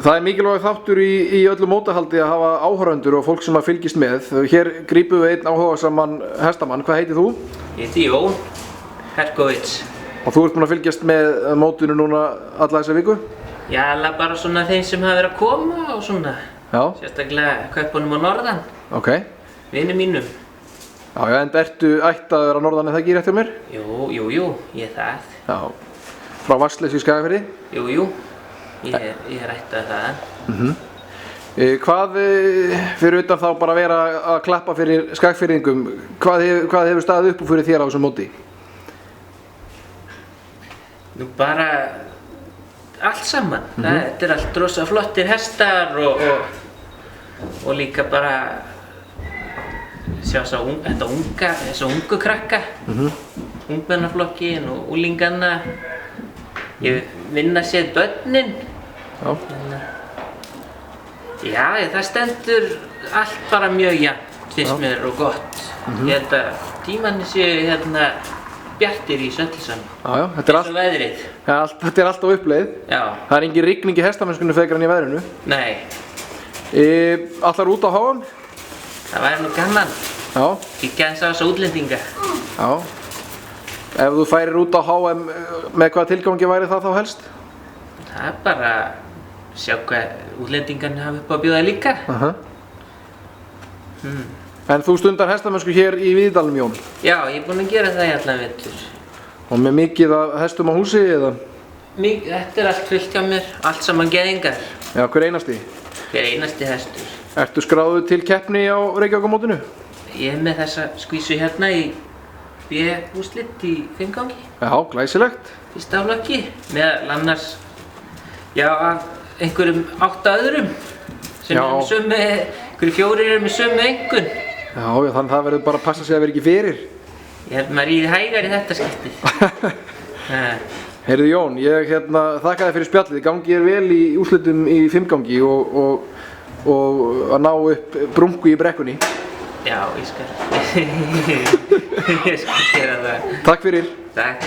Það mikilvægur þáttur í öllu mótahaldi að hafa áhorfendur og fólk sem að fylgist með. Hér grípum við einn áhugasaman hestamann. Hvað heitir þú? Ég heiti Jón Herkovits. Og þú ert búinn að fylgjast með mótinu núna alla þessa viku? Já, alveg bara svona þeim sem hafa verið að koma og svona. Já. Sérstaklega kaupunum á norðan. Ok. Vinum mínum. Já, en ertu ættaður á norðan, er það ekki rétt hjá mér? Jú, ég er það. Já. Frá Vatnsleysu í Skagafirði? Jú. Ég er ættaður þaðan. Hvað, fyrir utan þá bara að vera að klappa fyrir Skagfirðingum, hvað hefur staðið upp úr fyrir þér á þessum móti? Nú bara allt saman. Þetta er allt rosa flottir hestar og líka bara sjá þessa ungu krakka. Ungmennaflokkin og úlinganna. Ég vinna sér börnin. Já, það stendur allt bara mjög jafnt, finnst mér, og gott. Ég held að tímanni séu bjartir í öllu saman. Já, þetta er allt. Eins og veðrið. Já, þetta er allt á uppleið. Já. Það er engin rigning í hestamennskunni frekar en í veðrinu. Nei. Allar út á HM? Það væri nú gaman. Já. Kíkja eins á þessa útlendinga. Já. Ef þú færir út á HM, með hvaða tilgangi væri það þá helst? Það er bara að sjá hvað útlendingarnir hafa upp á að bjóða líka. En þú stundar hestamennsku hér í Víðidalnum, Jón? Já, ég er búinn að gera það í allan vetur. Og með mikið af hestum á húsi, eða? Þetta er allt fullt hjá mér, allt saman geðingar. Já, hver einasti? Hver einasti hestur. Ertu skráður til keppni á Reykjavíkurmótinu? Ég er með þessa skvísu hérna í B-úrslit í 5 gangi. Já, glæsilegt. Fyrsta flokki, meðal annars, já, af einhverjum 8 öðrum sem eru með sömu, einhverju 4 eru með sömu einkunn. Já, þannig að það verður bara að passa sig að vera ekki fyrir. Ég held maður ríði hægar í þetta skiptið. Heyrðu Jón, ég þakka þér fyrir spjallið. Gangi þér vel í úrslitum í 5 gangi og að ná upp brunku í brekkunni. Já, ég skal gera það. Takk fyrir. Takk.